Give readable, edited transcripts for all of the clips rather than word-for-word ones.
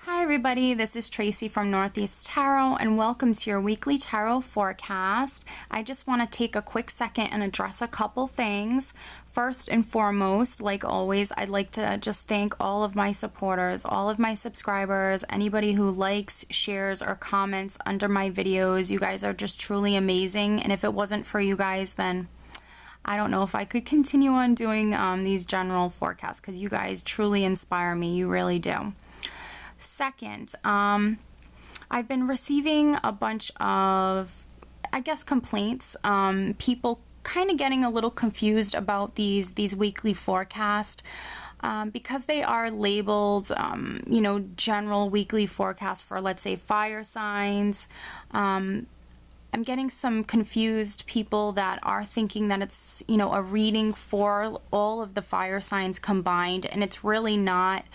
Hi everybody, this is Tracy from Northeast Tarot and welcome to your weekly tarot forecast. I just want to take a quick second and address a couple things. First and foremost, like always, I'd like to just thank all of my supporters, all of my subscribers, anybody who likes, shares, or comments under my videos. You guys are just truly amazing, and if it wasn't for you guys, then I don't know if I could continue on doing these general forecasts, because you guys truly inspire me. You really do. Second, I've been receiving a bunch of, I guess, complaints. People kind of getting a little confused about these weekly forecasts because they are labeled, general weekly forecasts for, let's say, fire signs. I'm getting some confused people that are thinking that it's, a reading for all of the fire signs combined, and it's really not.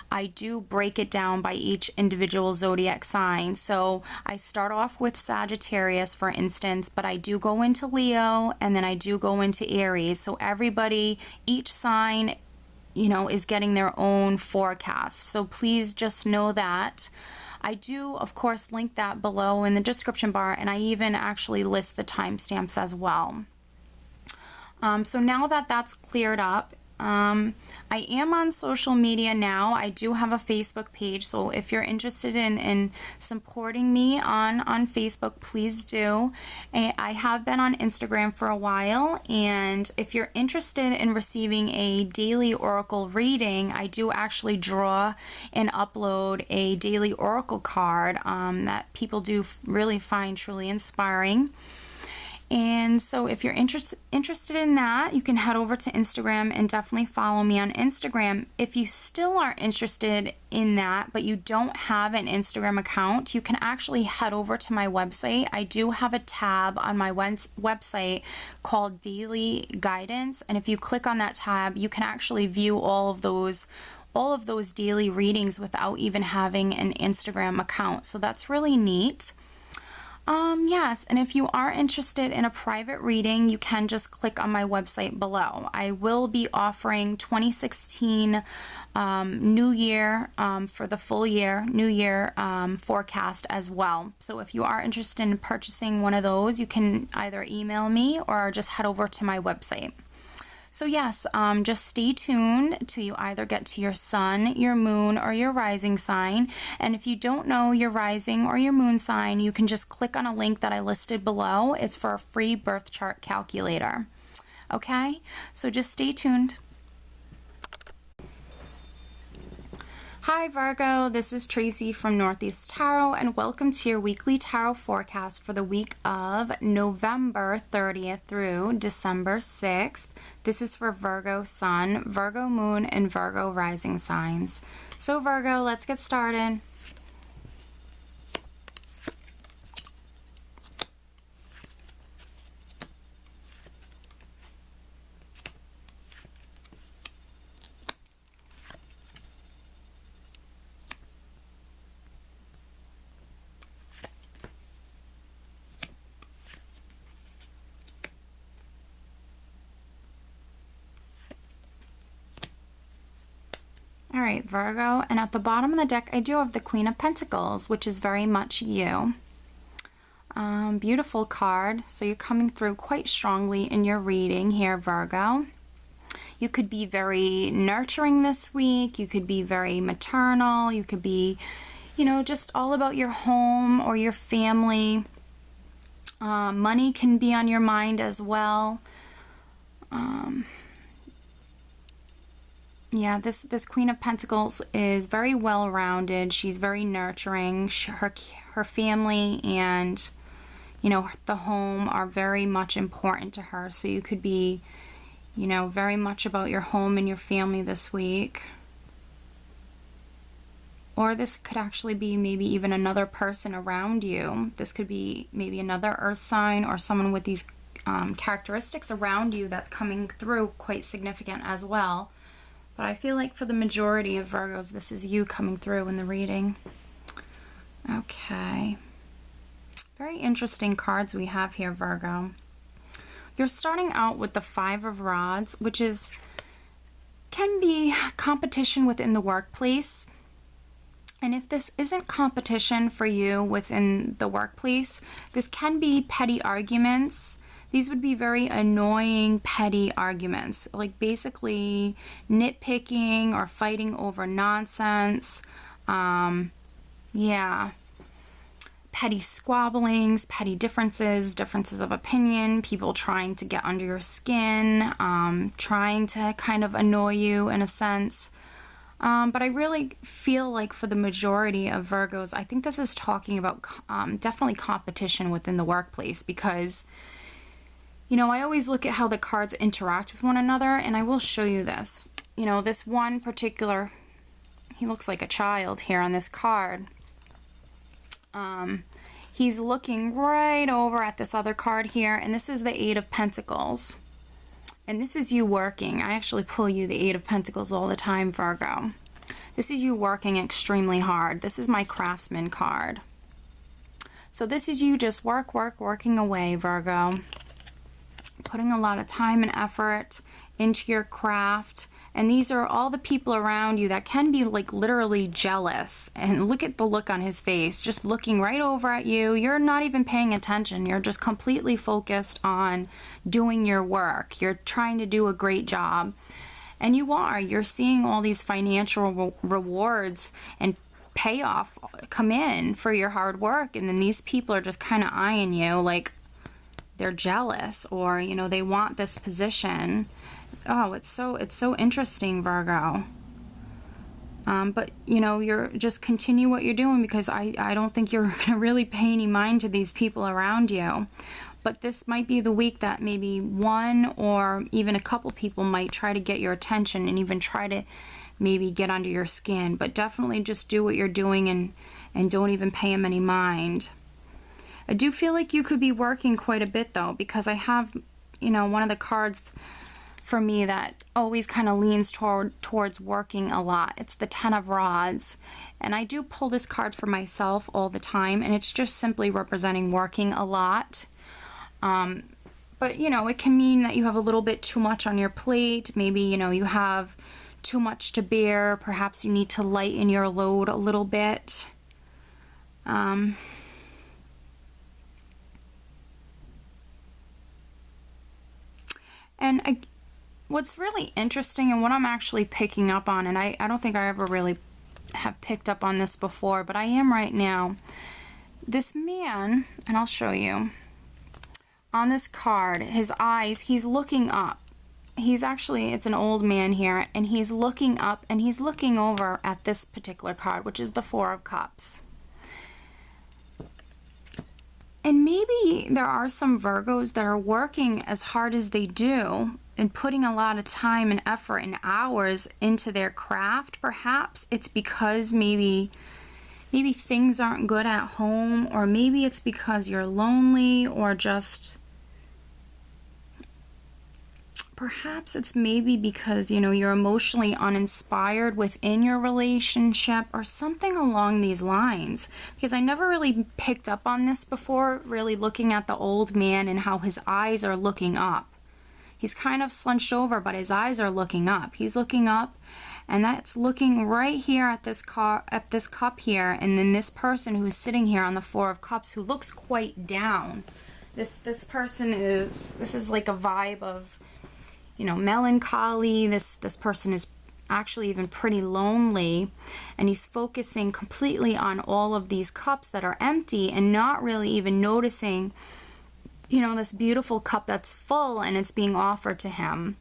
I do break it down by each individual zodiac sign. So I start off with Sagittarius, for instance, but I do go into Leo, and then I do go into Aries. So everybody, each sign, is getting their own forecast. So please just know that. I do, of course, link that below in the description bar, and I even actually list the timestamps as well. So now that that's cleared up, I am on social media now. I do have a Facebook page, so if you're interested in supporting me on Facebook, please do. I have been on Instagram for a while, and if you're interested in receiving a daily oracle reading, I do actually draw and upload a daily oracle card that people do really find truly inspiring. And so if you're interested in that, you can head over to Instagram and definitely follow me on Instagram. If you still are interested in that, but you don't have an Instagram account, you can actually head over to my website. I do have a tab on my website called Daily Guidance. And if you click on that tab, you can actually view all of those daily readings without even having an Instagram account. So that's really neat. Yes, and if you are interested in a private reading, you can just click on my website below. I will be offering 2016 New Year for the full year, New Year forecast as well. So if you are interested in purchasing one of those, you can either email me or just head over to my website. So yes, just stay tuned till you either get to your sun, your moon, or your rising sign. And if you don't know your rising or your moon sign, you can just click on a link that I listed below. It's for a free birth chart calculator. Okay, so just stay tuned. Hi Virgo, this is Tracy from Northeast Tarot, and welcome to your weekly tarot forecast for the week of November 30th through December 6th. This is for Virgo Sun, Virgo Moon, and Virgo Rising signs. So Virgo, let's get started. All right, Virgo, and at the bottom of the deck, I do have the Queen of Pentacles, which is very much you. Beautiful card. So you're coming through quite strongly in your reading here, Virgo. You could be very nurturing this week. You could be very maternal. You could be, just all about your home or your family. Money can be on your mind as well. Yeah, this Queen of Pentacles is very well-rounded. She's very nurturing. Her family and, the home are very much important to her. So you could be, very much about your home and your family this week. Or this could actually be maybe even another person around you. This could be maybe another earth sign or someone with these characteristics around you that's coming through quite significant as well. But I feel like for the majority of Virgos, this is you coming through in the reading. Okay. Very interesting cards we have here, Virgo. You're starting out with the Five of Rods, which can be competition within the workplace. And if this isn't competition for you within the workplace, this can be petty arguments. These would be very annoying, petty arguments, like basically nitpicking or fighting over nonsense. Yeah. Petty squabblings, petty differences of opinion, people trying to get under your skin, trying to kind of annoy you in a sense. But I really feel like for the majority of Virgos, I think this is talking about definitely competition within the workplace, because, you know, I always look at how the cards interact with one another, and I will show you this. You know, this one particular, he looks like a child here on this card. He's looking right over at this other card here, and this is the Eight of Pentacles. And this is you working. I actually pull you the Eight of Pentacles all the time, Virgo. This is you working extremely hard. This is my Craftsman card. So this is you just working away, Virgo. Putting a lot of time and effort into your craft. And these are all the people around you that can be like literally jealous. And look at the look on his face, just looking right over at you. You're not even paying attention. You're just completely focused on doing your work. You're trying to do a great job. And you are. You're seeing all these financial rewards and payoff come in for your hard work. And then these people are just kind of eyeing you like they're jealous, or, you know, they want this position. Oh, it's so interesting, Virgo. But, you know, you're just continue what you're doing, because I don't think you're going to really pay any mind to these people around you. But this might be the week that maybe one or even a couple people might try to get your attention and even try to maybe get under your skin. But definitely just do what you're doing and don't even pay them any mind. I do feel like you could be working quite a bit, though, because I have, you know, one of the cards for me that always kind of leans towards working a lot. It's the Ten of Rods. And I do pull this card for myself all the time, and it's just simply representing working a lot. But, you know, it can mean that you have a little bit too much on your plate. Maybe, you know, you have too much to bear. Perhaps you need to lighten your load a little bit. And what's really interesting, and what I'm actually picking up on, and I don't think I ever really have picked up on this before, but I am right now. This man, and I'll show you, on this card, his eyes, he's looking up. He's actually, it's an old man here, and he's looking up, and he's looking over at this particular card, which is the Four of Cups. And maybe there are some Virgos that are working as hard as they do and putting a lot of time and effort and hours into their craft. Perhaps it's because maybe things aren't good at home, or maybe it's because you're lonely, or just perhaps it's maybe because, you know, you're emotionally uninspired within your relationship, or something along these lines. Because I never really picked up on this before, really looking at the old man and how his eyes are looking up. He's kind of slunched over, but his eyes are looking up. He's looking up, and that's looking right here at this cup here, and then this person who's sitting here on the Four of Cups, who looks quite down. This person is like a vibe of, you know, melancholy. This person is actually even pretty lonely, and he's focusing completely on all of these cups that are empty and not really even noticing, you know, this beautiful cup that's full and it's being offered to him.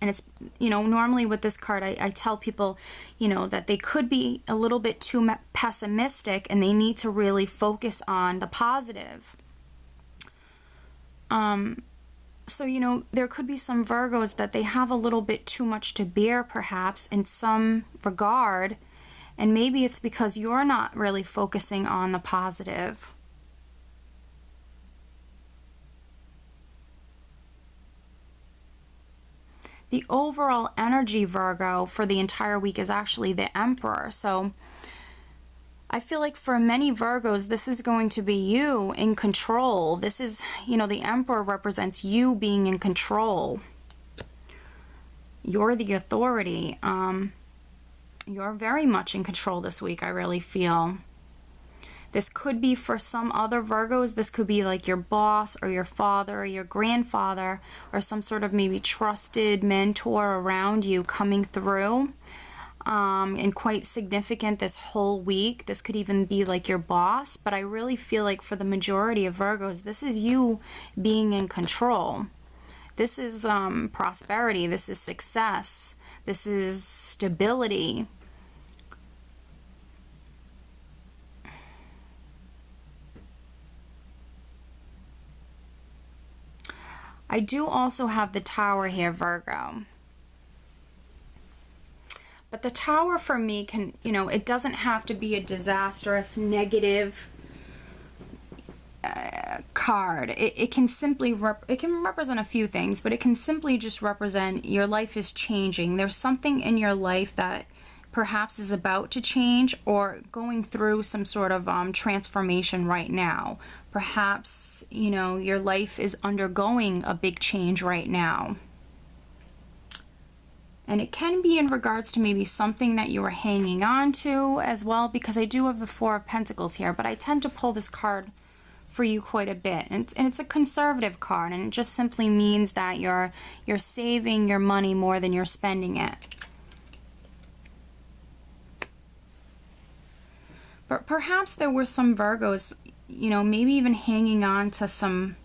And it's, you know, normally with this card, I tell people, you know, that they could be a little bit too pessimistic, and they need to really focus on the positive. So, you know, there could be some Virgos that they have a little bit too much to bear, perhaps, in some regard. And maybe it's because you're not really focusing on the positive. The overall energy, Virgo, for the entire week is actually the Emperor. So I feel like for many Virgos, this is going to be you in control. This is, you know, the Emperor represents you being in control. You're the authority. You're very much in control this week, I really feel. This could be for some other Virgos. This could be like your boss or your father or your grandfather or some sort of maybe trusted mentor around you coming through. And quite significant this whole week. This could even be like your boss, but I really feel like for the majority of Virgos, this is you being in control. This is prosperity. This is success. This is stability. I do also have the Tower here, Virgo. But the Tower for me can, you know, it doesn't have to be a disastrous, negative card. It can simply, it can represent a few things, but it can simply just represent your life is changing. There's something in your life that perhaps is about to change or going through some sort of transformation right now. Perhaps, you know, your life is undergoing a big change right now. And it can be in regards to maybe something that you were hanging on to as well, because I do have the Four of Pentacles here, but I tend to pull this card for you quite a bit. And it's a conservative card, and it just simply means that you're saving your money more than you're spending it. But perhaps there were some Virgos, you know, maybe even hanging on to some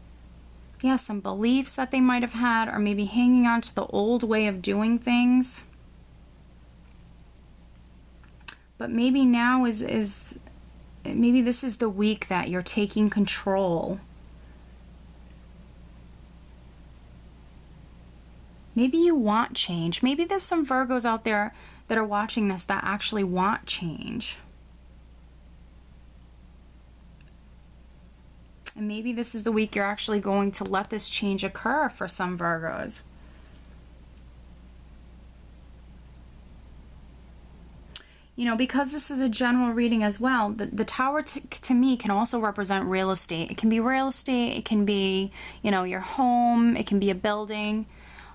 beliefs that they might have had, or maybe hanging on to the old way of doing things. But maybe now maybe this is the week that you're taking control. Maybe you want change. Maybe there's some Virgos out there that are watching this that actually want change. And maybe this is the week you're actually going to let this change occur for some Virgos. You know, because this is a general reading as well, the Tower to me can also represent real estate. It can be real estate, it can be, you know, your home, it can be a building.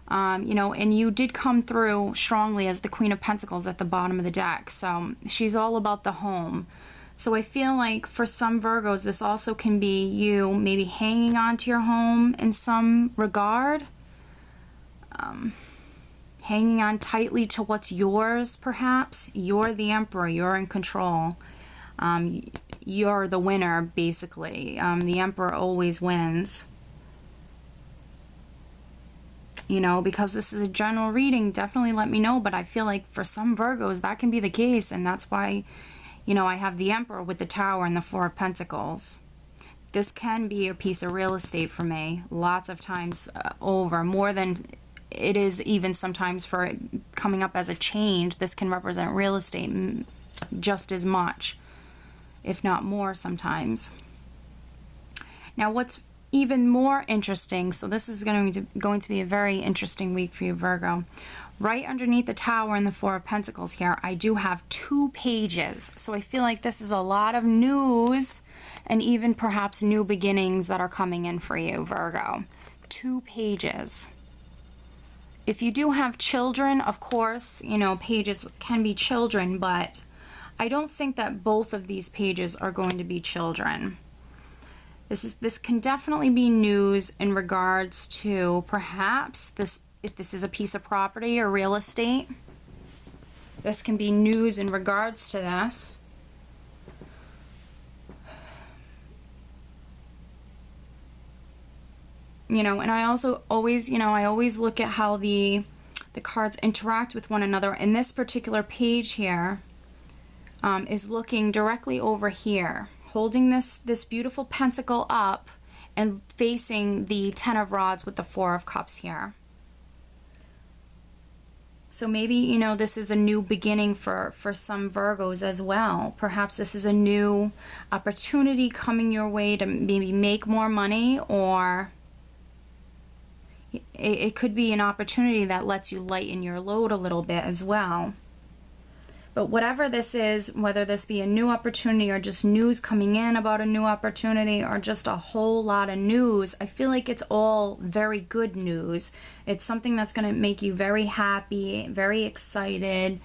You know, and you did come through strongly as the Queen of Pentacles at the bottom of the deck. So she's all about the home. So I feel like for some Virgos, this also can be you maybe hanging on to your home in some regard. Hanging on tightly to what's yours, perhaps. You're the Emperor. You're in control. You're the winner, basically. The Emperor always wins. You know, because this is a general reading, definitely let me know. But I feel like for some Virgos, that can be the case. And that's why, you know, I have the Emperor with the Tower and the Four of Pentacles. This can be a piece of real estate for me. Lots of times over. More than it is even sometimes for it coming up as a change. This can represent real estate just as much, if not more sometimes. Now what's even more interesting, so this is going to be a very interesting week for you, Virgo. Right underneath the Tower and the Four of Pentacles here, I do have 2 pages. So I feel like this is a lot of news and even perhaps new beginnings that are coming in for you, Virgo. 2 pages. If you do have children, of course, you know, pages can be children, but I don't think that both of these pages are going to be children. This can definitely be news in regards to perhaps this, if this is a piece of property or real estate. This can be news in regards to this. You know, and I also always, you know, I always look at how the cards interact with one another. And this particular page here is looking directly over here, holding this beautiful pentacle up and facing the Ten of Rods with the Four of Cups here. So maybe, you know, this is a new beginning for some Virgos as well. Perhaps this is a new opportunity coming your way to maybe make more money, or it could be an opportunity that lets you lighten your load a little bit as well. But whatever this is, whether this be a new opportunity or just news coming in about a new opportunity or just a whole lot of news, I feel like it's all very good news. It's something that's going to make you very happy, very excited.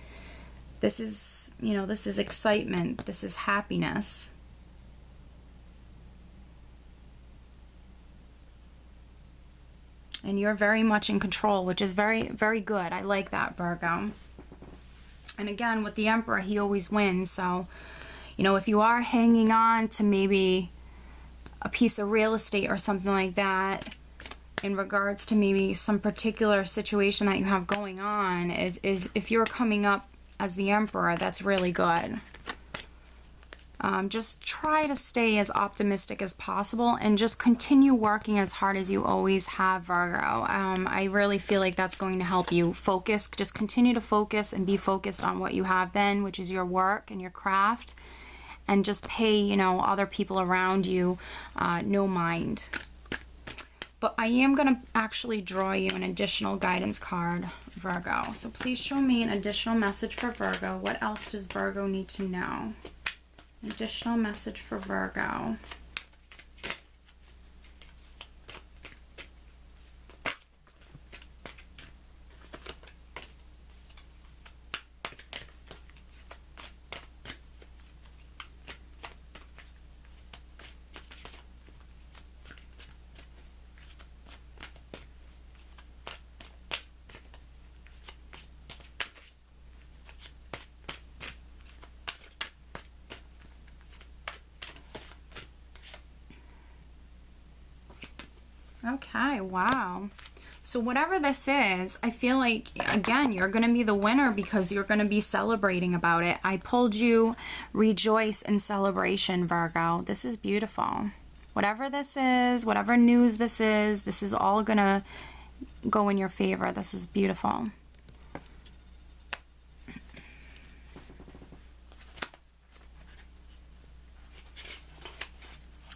This is, you know, this is excitement. This is happiness. And you're very much in control, which is very, very good. I like that, Virgo. And again, with the Emperor, he always wins. So, you know, if you are hanging on to maybe a piece of real estate or something like that, in regards to maybe some particular situation that you have going on, is if you're coming up as the Emperor, that's really good. Just try to stay as optimistic as possible and just continue working as hard as you always have, Virgo. I really feel like that's going to help you focus. Just continue to focus and be focused on what you have been, which is your work and your craft, and just pay, you know, other people around you no mind. But I am going to actually draw you an additional guidance card, Virgo. So please show me an additional message for Virgo. What else does Virgo need to know? Additional message for Virgo. Okay, wow. So whatever this is, I feel like, again, you're going to be the winner because you're going to be celebrating about it. I pulled you rejoice in celebration, Virgo. This is beautiful. Whatever this is, whatever news this is all going to go in your favor. This is beautiful.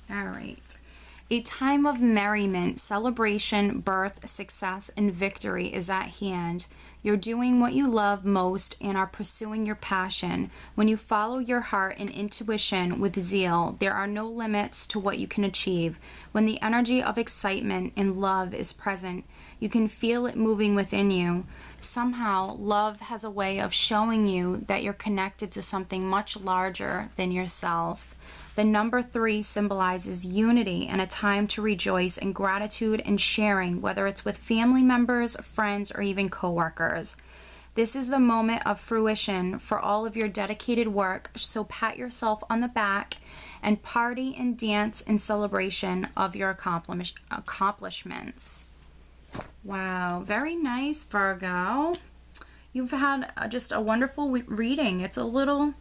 All right. A time of merriment, celebration, birth, success, and victory is at hand. You're doing what you love most and are pursuing your passion. When you follow your heart and intuition with zeal, there are no limits to what you can achieve. When the energy of excitement and love is present, you can feel it moving within you. Somehow, love has a way of showing you that you're connected to something much larger than yourself. The number 3 symbolizes unity and a time to rejoice in gratitude and sharing, whether it's with family members, friends, or even coworkers. This is the moment of fruition for all of your dedicated work, so pat yourself on the back and party and dance in celebration of your accomplishments. Wow, very nice, Virgo. You've had just a wonderful reading. It's a little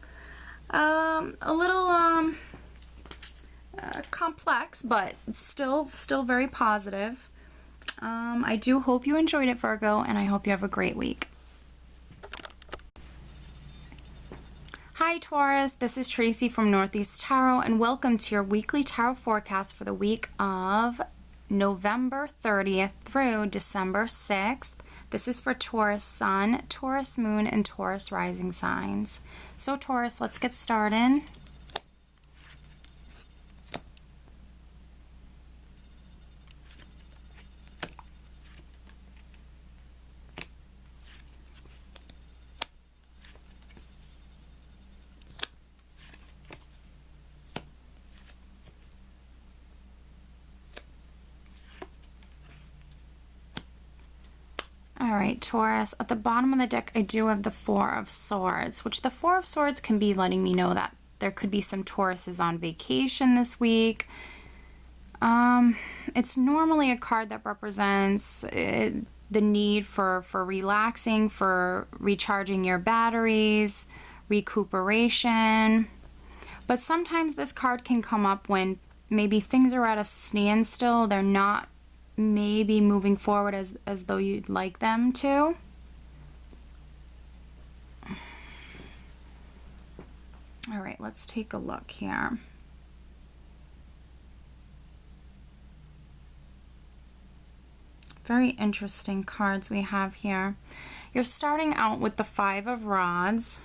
complex, but still very positive. I do hope you enjoyed it, Virgo, and I hope you have a great week. Hi Taurus, this is Tracy from Northeast Tarot, and welcome to your weekly tarot forecast for the week of November 30th through December 6th. This is for Taurus Sun, Taurus Moon, and Taurus Rising signs. So Taurus, let's get started. Alright, Taurus, at the bottom of the deck I do have the 4 of Swords, which the 4 of Swords can be letting me know that there could be some Tauruses on vacation this week. It's normally a card that represents the need for relaxing, for recharging your batteries, recuperation. But sometimes this card can come up when maybe things are at a standstill, they're not maybe moving forward as though you'd like them to. All right, let's take a look here. Very interesting cards we have here. You're starting out with the 5 of Rods.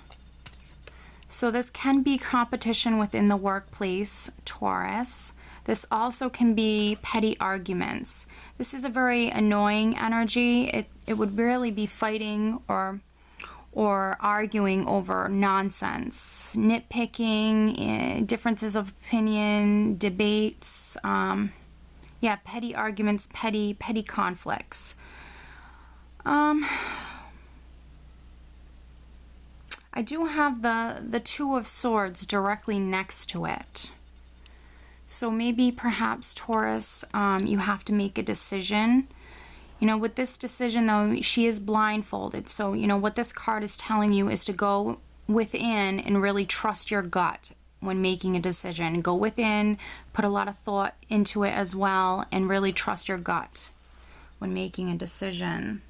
So this can be competition within the workplace, Taurus. This also can be petty arguments. This is a very annoying energy. It would really be fighting or or arguing over nonsense, nitpicking, differences of opinion, debates, yeah, petty arguments, petty conflicts. I do have the Two of Swords directly next to it. So maybe perhaps Taurus, you have to make a decision. You know, with this decision though, she is blindfolded. So, you know, what this card is telling you is to go within and really trust your gut when making a decision. Go within, put a lot of thought into it as well, and really trust your gut when making a decision.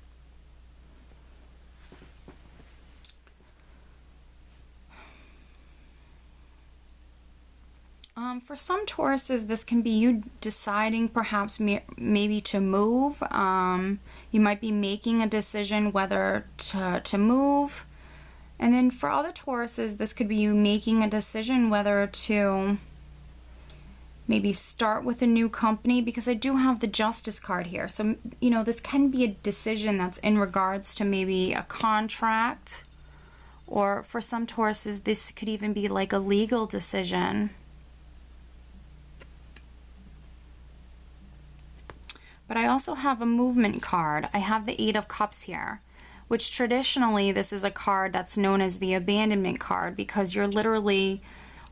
For some Tauruses, this can be you deciding perhaps maybe to move. You might be making a decision whether to move. And then for other Tauruses, this could be you making a decision whether to maybe start with a new company, because I do have the Justice card here. So, you know, this can be a decision that's in regards to maybe a contract, or for some Tauruses, this could even be like a legal decision. But I also have a movement card. I have the Eight of Cups here, which traditionally this is a card that's known as the abandonment card, because you're literally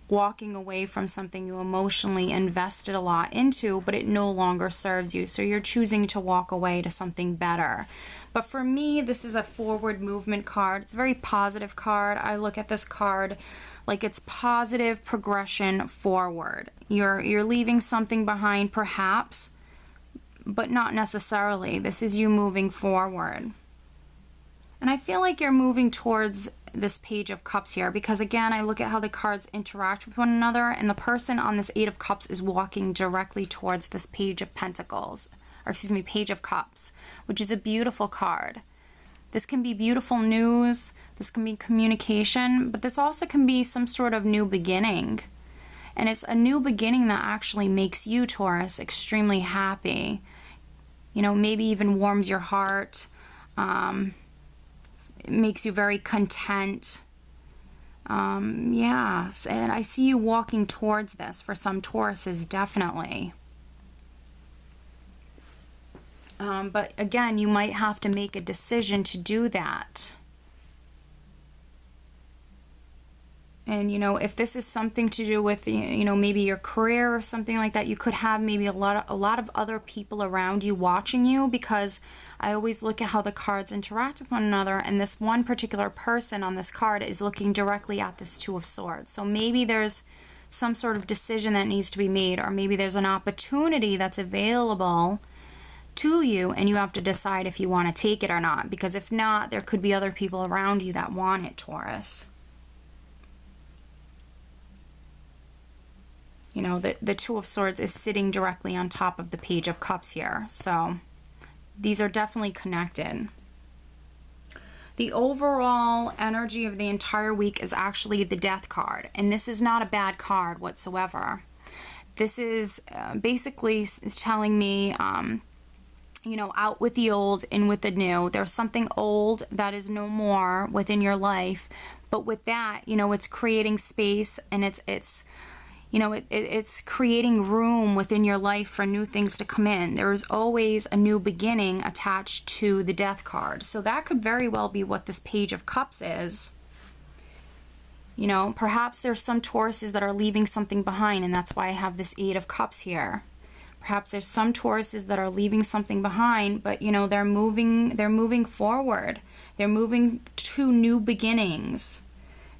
walking away from something you emotionally invested a lot into, but it no longer serves you. So you're choosing to walk away to something better. But for me, this is a forward movement card. It's a very positive card. I look at this card like it's positive progression forward. You're leaving something behind perhaps, but not necessarily. This is you moving forward. And I feel like you're moving towards this Page of Cups here, because again, I look at how the cards interact with one another, and the person on this Eight of Cups is walking directly towards this Page of Pentacles, or excuse me, Page of Cups, which is a beautiful card. This can be beautiful news, this can be communication, but this also can be some sort of new beginning. And it's a new beginning that actually makes you, Taurus, extremely happy. You know, maybe even warms your heart, it makes you very content. Yeah, and I see you walking towards this for some Tauruses, definitely. But again, you might have to make a decision to do that. And, you know, if this is something to do with, you know, maybe your career or something like that, you could have maybe a lot of other people around you watching you, because I always look at how the cards interact with one another, and this one particular person on this card is looking directly at this Two of Swords. So maybe there's some sort of decision that needs to be made, or maybe there's an opportunity that's available to you, and you have to decide if you want to take it or not, because if not, there could be other people around you that want it, Taurus. You know, the Two of Swords is sitting directly on top of the Page of Cups here. So these are definitely connected. The overall energy of the entire week is actually the Death card. And this is not a bad card whatsoever. This is basically telling me, you know, out with the old, in with the new. There's something old that is no more within your life. But with that, you know, it's creating space, and it's you know, it's creating room within your life for new things to come in. There's always a new beginning attached to the Death card. So that could very well be what this Page of Cups is. You know, perhaps there's some Tauruses that are leaving something behind, and that's why I have this Eight of Cups here. Perhaps there's some Tauruses that are leaving something behind, but, you know, they're moving forward. They're moving to new beginnings.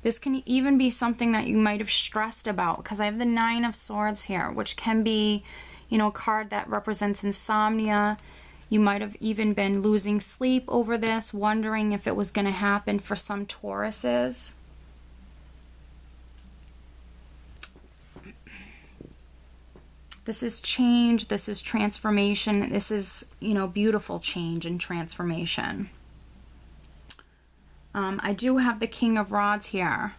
This can even be something that you might have stressed about, because I have the Nine of Swords here, which can be, you know, a card that represents insomnia. You might have even been losing sleep over this, wondering if it was going to happen for some Tauruses. This is change, this is transformation, this is, you know, beautiful change and transformation. I do have the King of Rods here.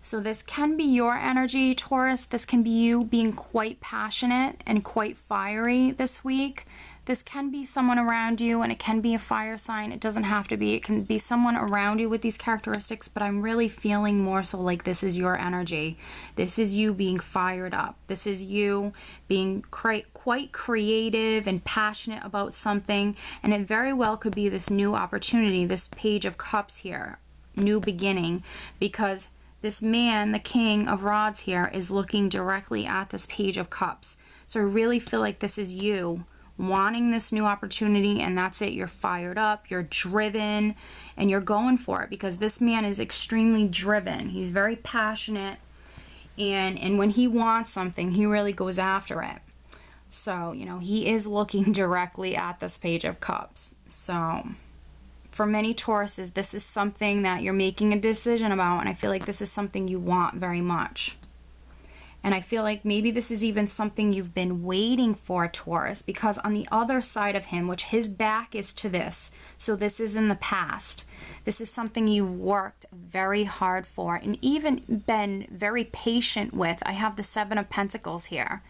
So this can be your energy, Taurus. This can be you being quite passionate and quite fiery this week. This can be someone around you, and it can be a fire sign. It doesn't have to be. It can be someone around you with these characteristics, but I'm really feeling more so like this is your energy. This is you being fired up. This is you being quite creative and passionate about something, and it very well could be this new opportunity, this Page of Cups here, new beginning, because this man, the King of Rods here, is looking directly at this Page of Cups. So I really feel like this is you wanting this new opportunity, and that's it. You're fired up, you're driven, and you're going for it, because this man is extremely driven. He's very passionate, and when he wants something, he really goes after it. So, you know, he is looking directly at this Page of Cups. So for many Tauruses, this is something that you're making a decision about, and I feel like this is something you want very much. And I feel like maybe this is even something you've been waiting for, Taurus, because on the other side of him, which his back is to this, so this is in the past, this is something you've worked very hard for and even been very patient with. I have the Seven of Pentacles here,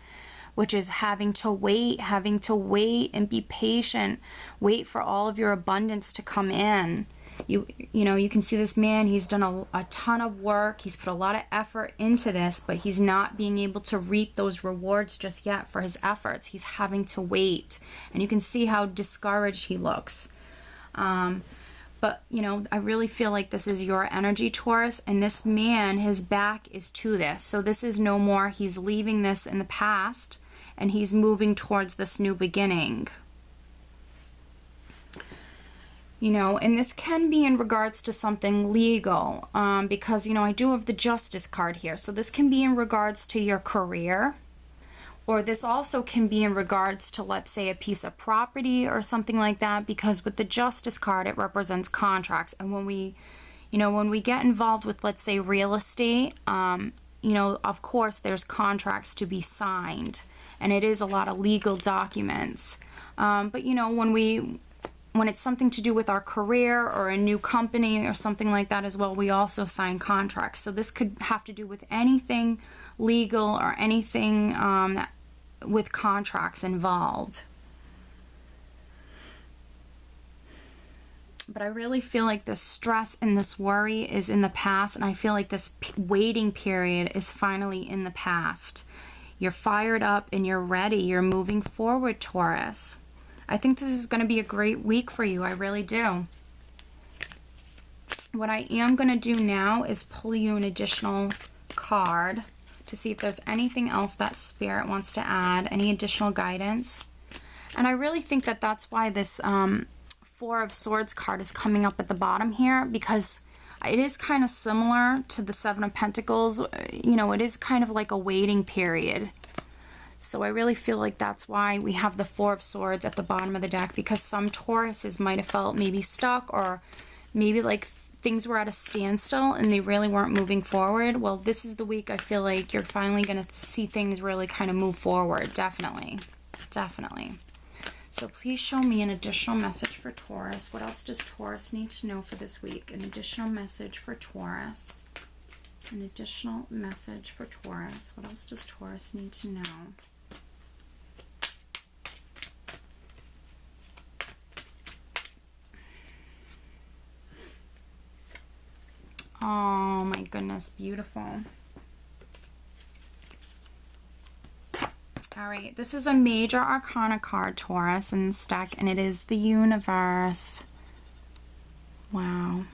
which is having to wait and be patient, wait for all of your abundance to come in. You know, you can see this man, he's done a ton of work, he's put a lot of effort into this, but he's not being able to reap those rewards just yet for his efforts. He's having to wait, and you can see how discouraged he looks. But, you know, I really feel like this is your energy, Taurus, and this man, his back is to this. So this is no more, he's leaving this in the past, and he's moving towards this new beginning. You know, and this can be in regards to something legal, because, you know, I do have the Justice card here. So this can be in regards to your career, or this also can be in regards to, let's say, a piece of property or something like that, because with the Justice card, it represents contracts. And when we, you know, when we get involved with, let's say, real estate, you know, of course, there's contracts to be signed, and it is a lot of legal documents. But, you know, when it's something to do with our career or a new company or something like that as well, we also sign contracts. So this could have to do with anything legal or anything with contracts involved. But I really feel like this stress and this worry is in the past, and I feel like this waiting period is finally in the past. You're fired up and you're ready. You're moving forward, Taurus. I think this is going to be a great week for you. I really do. What I am going to do now is pull you an additional card to see if there's anything else that Spirit wants to add, any additional guidance. And I really think that that's why this Four of Swords card is coming up at the bottom here, because it is kind of similar to the Seven of Pentacles. You know, it is kind of like a waiting period. So I really feel like that's why we have the Four of Swords at the bottom of the deck, because some Tauruses might have felt maybe stuck, or maybe like things were at a standstill and they really weren't moving forward. Well, this is the week I feel like you're finally going to see things really kind of move forward. Definitely. Definitely. So please show me an additional message for Taurus. What else does Taurus need to know for this week? An additional message for Taurus. An additional message for Taurus. What else does Taurus need to know? Oh my goodness, beautiful. All right, this is a major arcana card, Taurus, in this deck, and it is the Universe. Wow.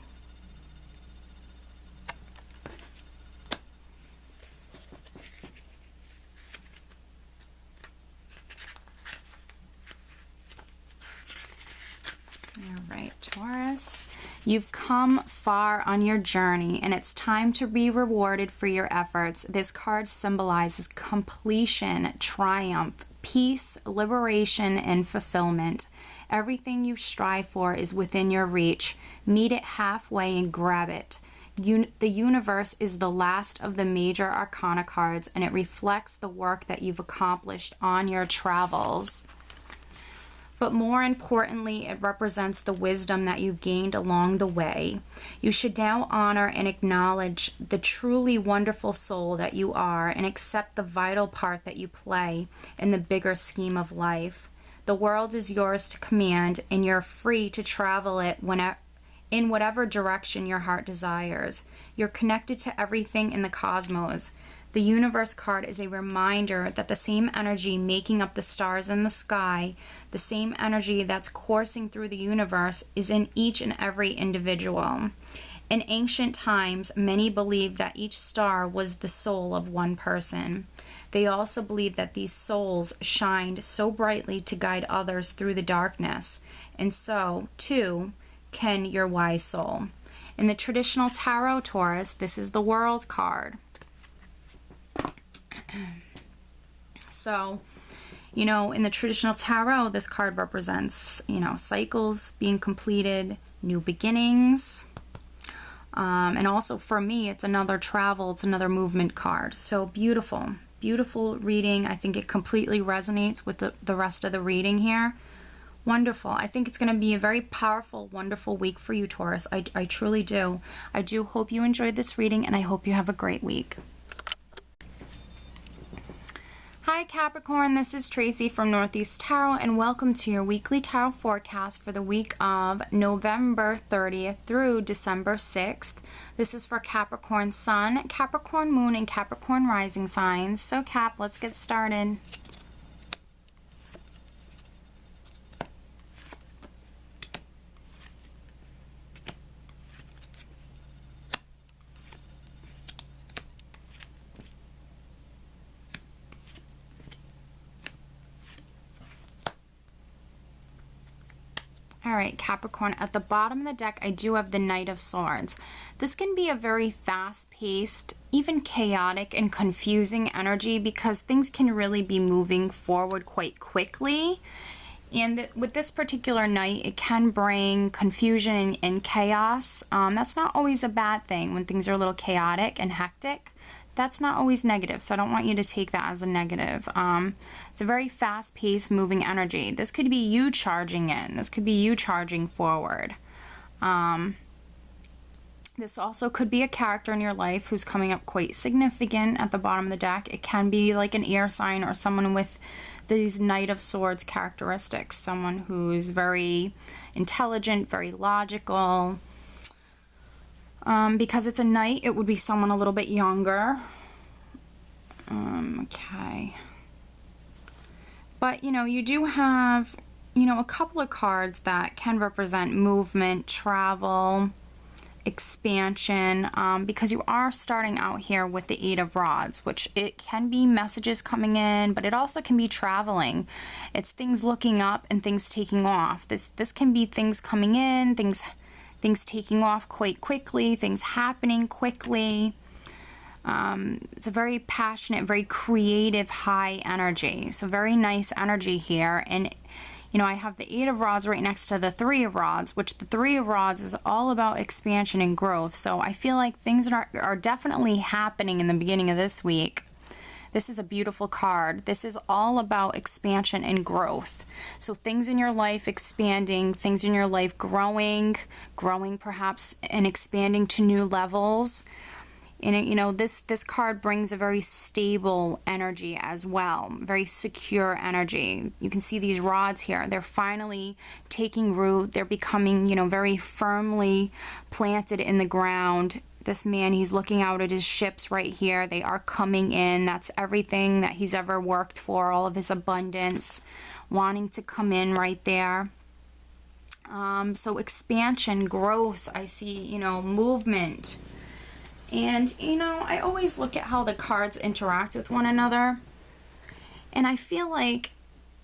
All right, Taurus. You've come far on your journey, and it's time to be rewarded for your efforts. This card symbolizes completion, triumph, peace, liberation, and fulfillment. Everything you strive for is within your reach. Meet it halfway and grab it. The Universe is the last of the major arcana cards, and it reflects the work that you've accomplished on your travels. But more importantly, it represents the wisdom that you've gained along the way. You should now honor and acknowledge the truly wonderful soul that you are, and accept the vital part that you play in the bigger scheme of life. The world is yours to command, and you're free to travel it in whatever direction your heart desires. You're connected to everything in the cosmos. The universe card is a reminder that the same energy making up the stars in the sky, the same energy that's coursing through the universe, is in each and every individual. In ancient times, many believed that each star was the soul of one person. They also believed that these souls shined so brightly to guide others through the darkness. And so, too, can your wise soul. In the traditional tarot, Taurus, this is the World card. So, in the traditional tarot, this card represents, cycles being completed, new beginnings. And also for me, it's another travel, it's another movement card. So beautiful, beautiful reading. I think it completely resonates with the rest of the reading here. Wonderful. I think it's going to be a very powerful, wonderful week for you, Taurus. I truly do. I do hope you enjoyed this reading, and I hope you have a great week. Hi Capricorn, this is Tracy from Northeast Tarot, and welcome to your weekly tarot forecast for the week of November 30th through December 6th. This is for Capricorn Sun, Capricorn Moon, and Capricorn Rising signs. So Cap, let's get started. All right, Capricorn, at the bottom of the deck, I do have the Knight of Swords. This can be a very fast-paced, even chaotic and confusing energy because things can really be moving forward quite quickly. And with this particular Knight, it can bring confusion and chaos. That's not always a bad thing when things are a little chaotic and hectic. That's not always negative, so I don't want you to take that as a negative. It's a very fast-paced, moving energy. This could be you charging in. This could be you charging forward. This also could be a character in your life who's coming up quite significant at the bottom of the deck. It can be like an air sign or someone with these Knight of Swords characteristics. Someone who's very intelligent, very logical. Because it's a knight, it would be someone a little bit younger. Okay. But, you do have, a couple of cards that can represent movement, travel, expansion, because you are starting out here with the Eight of Rods, which it can be messages coming in, but it also can be traveling. It's things looking up and things taking off. This can be things coming in, things taking off quite quickly, things happening quickly. It's a very passionate, very creative, high energy. So very nice energy here. And, I have the Eight of Rods right next to the Three of Rods, which the Three of Rods is all about expansion and growth. So I feel like things are definitely happening in the beginning of this week. This is a beautiful card. This is all about expansion and growth. So things in your life expanding, things in your life growing perhaps and expanding to new levels. And this card brings a very stable energy as well, very secure energy. You can see these rods here. They're finally taking root. They're becoming, very firmly planted in the ground. This man, he's looking out at his ships right here. They are coming in. That's everything that he's ever worked for, all of his abundance, wanting to come in right there. So expansion, growth, I see, movement. And, I always look at how the cards interact with one another. And I feel like,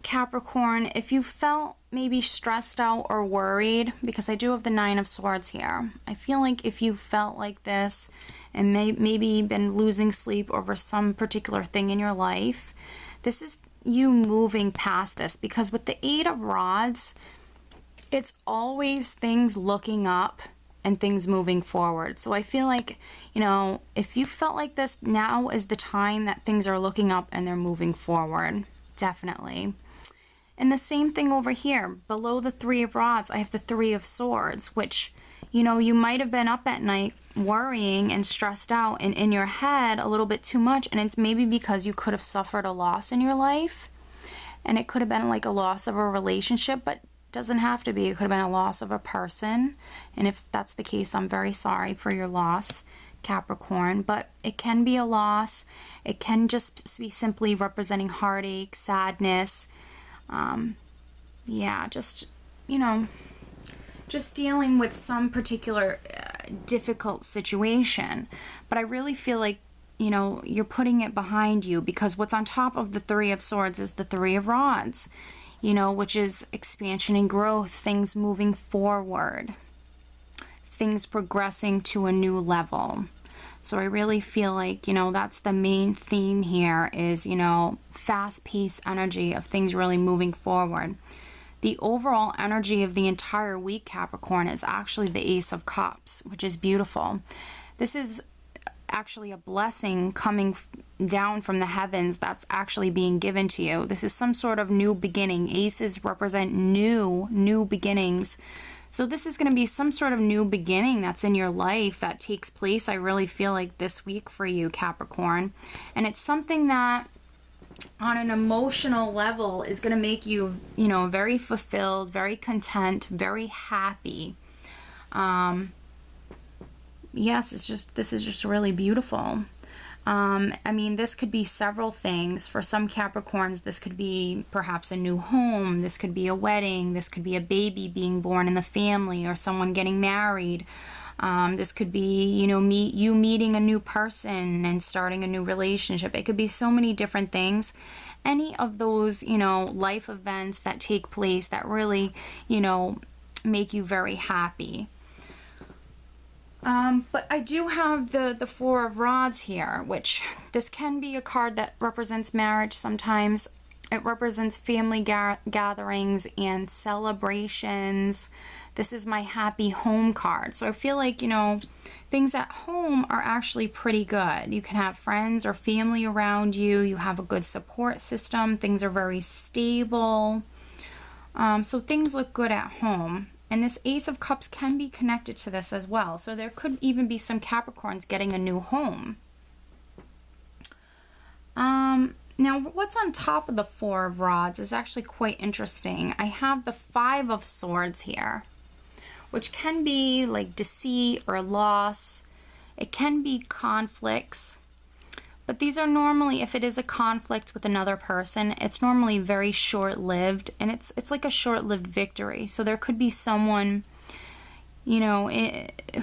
Capricorn, if you felt maybe stressed out or worried, because I do have the Nine of Swords here, I feel like if you felt like this and maybe been losing sleep over some particular thing in your life, this is you moving past this. Because with the Eight of Rods, it's always things looking up and things moving forward. So I feel like, if you felt like this, now is the time that things are looking up and they're moving forward. Definitely. And the same thing over here. Below the Three of Rods, I have the Three of Swords, which, you might have been up at night worrying and stressed out and in your head a little bit too much. And it's maybe because you could have suffered a loss in your life. And it could have been like a loss of a relationship, but doesn't have to be. It could have been a loss of a person. And if that's the case, I'm very sorry for your loss, Capricorn. But it can be a loss. It can just be simply representing heartache, sadness. Yeah, just, you know, just dealing with some particular difficult situation. But I really feel like, you know, you're putting it behind you, because what's on top of the Three of Swords is the Three of Rods, you know, which is expansion and growth, things moving forward, things progressing to a new level. So I really feel like, you know, that's the main theme here is, you know, fast-paced energy of things really moving forward. The overall energy of the entire week, Capricorn, is actually the Ace of Cups, which is beautiful. This is actually a blessing coming down from the heavens that's actually being given to you. This is some sort of new beginning. Aces represent new beginnings. So this is going to be some sort of new beginning that's in your life that takes place, I really feel like, this week for you, Capricorn. And it's something that on an emotional level is going to make you, you know, very fulfilled, very content, very happy. Yes, this is just really beautiful. I mean, this could be several things. For some Capricorns, this could be perhaps a new home. This could be a wedding. This could be a baby being born in the family, or someone getting married. This could be, you know, you meeting a new person and starting a new relationship. It could be so many different things. Any of those, you know, life events that take place that really, you know, make you very happy. But I do have the Four of Rods here, which this can be a card that represents marriage sometimes. It represents family gatherings and celebrations. This is my happy home card. So I feel like, you know, things at home are actually pretty good. You can have friends or family around you. You have a good support system. Things are very stable. So things look good at home. And this Ace of Cups can be connected to this as well. So there could even be some Capricorns getting a new home. Now, what's on top of the Four of Rods is actually quite interesting. I have the Five of Swords here, which can be like deceit or loss. It can be conflicts. But these are normally, if it is a conflict with another person, it's normally very short-lived, and it's like a short-lived victory. So there could be someone, you know,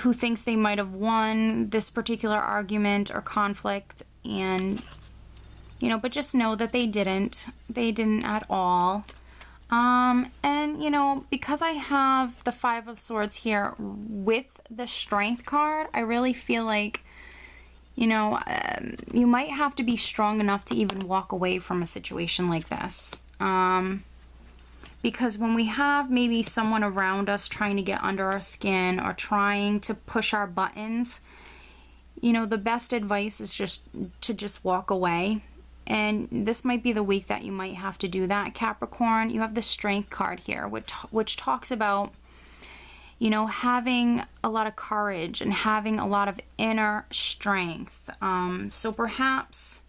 who thinks they might have won this particular argument or conflict, and, you know, but just know that they didn't. They didn't at all. And, you know, because I have the Five of Swords here with the Strength card, I really feel like, you know, you might have to be strong enough to even walk away from a situation like this. Because when we have maybe someone around us trying to get under our skin or trying to push our buttons, you know, the best advice is just to walk away. And this might be the week that you might have to do that, Capricorn. You have the Strength card here, which talks about, you know, having a lot of courage and having a lot of inner strength. So perhaps,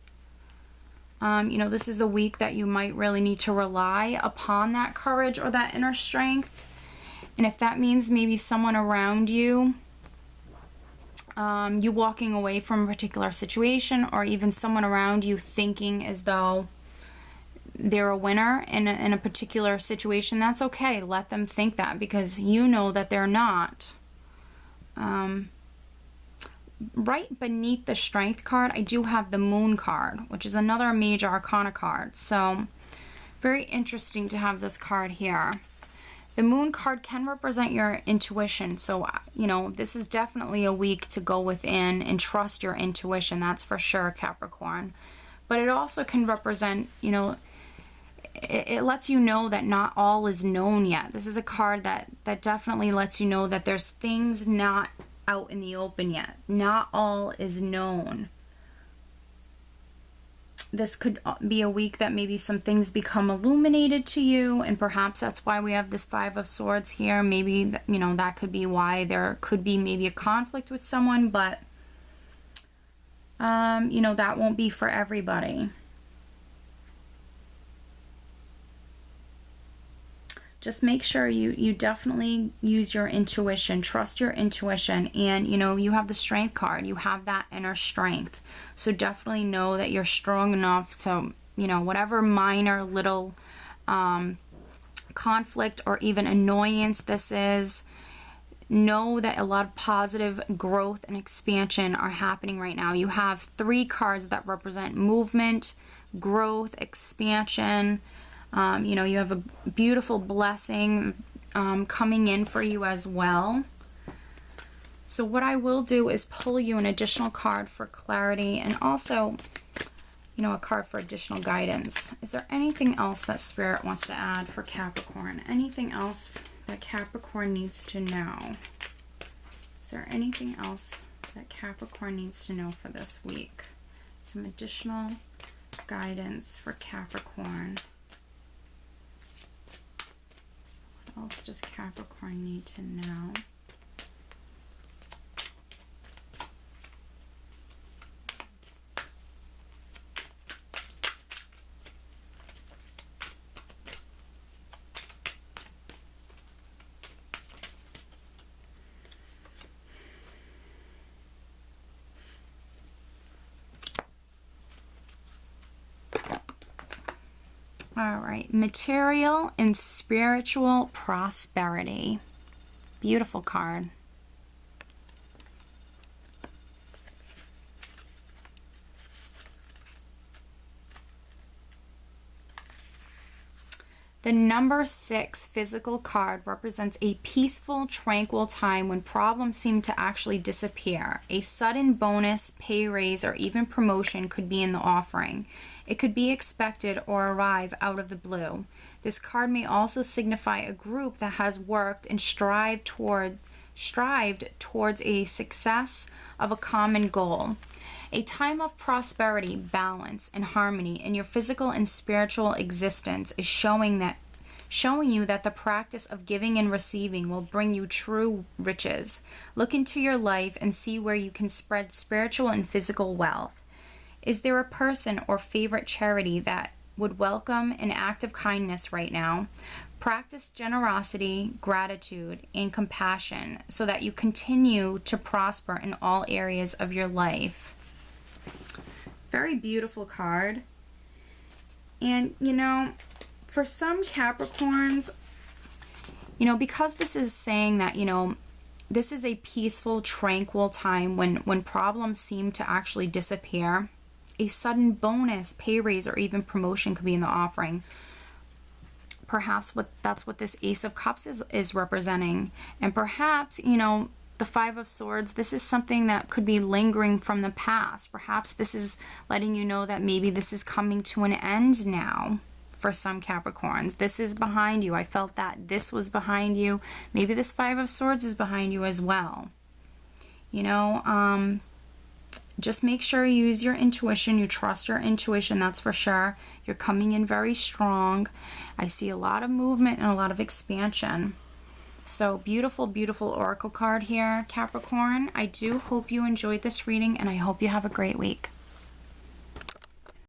you know, this is the week that you might really need to rely upon that courage or that inner strength. And if that means maybe someone around you, you walking away from a particular situation, or even someone around you thinking as though they're a winner in a particular situation, that's okay. Let them think that, because you know that they're not. Right beneath the Strength card, I do have the Moon card, which is another major arcana card. So very interesting to have this card here. The Moon card can represent your intuition. So, you know, this is definitely a week to go within and trust your intuition. That's for sure, Capricorn. But it also can represent, you know, it lets you know that not all is known yet. This is a card that definitely lets you know that there's things not out in the open yet. Not all is known. This could be a week that maybe some things become illuminated to you, and perhaps that's why we have this Five of Swords here. Maybe, you know, that could be why there could be maybe a conflict with someone, but, you know, that won't be for everybody. just make sure you definitely use your intuition, trust your intuition, and you know, you have the strength card, you have that inner strength. So definitely know that you're strong enough to, you know, whatever minor little conflict or even annoyance this is, know that a lot of positive growth and expansion are happening right now. You have 3 cards that represent movement, growth, expansion. You know, you have a beautiful blessing coming in for you as well. So what I will do is pull you an additional card for clarity, and also, you know, a card for additional guidance. Is there anything else that Spirit wants to add for Capricorn? Anything else that Capricorn needs to know? Is there anything else that Capricorn needs to know for this week? Some additional guidance for Capricorn. What else does Capricorn need to know? All right, material and spiritual prosperity. Beautiful card. The number 6 physical card represents a peaceful, tranquil time when problems seem to actually disappear. A sudden bonus, pay raise, or even promotion could be in the offering. It could be expected or arrive out of the blue. This card may also signify a group that has worked and strived towards a success of a common goal. A time of prosperity, balance, and harmony in your physical and spiritual existence is showing you that the practice of giving and receiving will bring you true riches. Look into your life and see where you can spread spiritual and physical wealth. Is there a person or favorite charity that would welcome an act of kindness right now? Practice generosity, gratitude, and compassion so that you continue to prosper in all areas of your life. Very beautiful card. And, you know, for some Capricorns, you know, because this is saying that, you know, this is a peaceful, tranquil time when problems seem to actually disappear. A sudden bonus, pay raise, or even promotion could be in the offering. Perhaps that's what this Ace of Cups is representing. And perhaps, you know, the 5 of Swords, this is something that could be lingering from the past. Perhaps this is letting you know that maybe this is coming to an end now for some Capricorns. This is behind you. I felt that this was behind you. Maybe this 5 of Swords is behind you as well. You know, just make sure you use your intuition. You trust your intuition, that's for sure. You're coming in very strong. I see a lot of movement and a lot of expansion. So beautiful, beautiful oracle card here, Capricorn. I do hope you enjoyed this reading, and I hope you have a great week.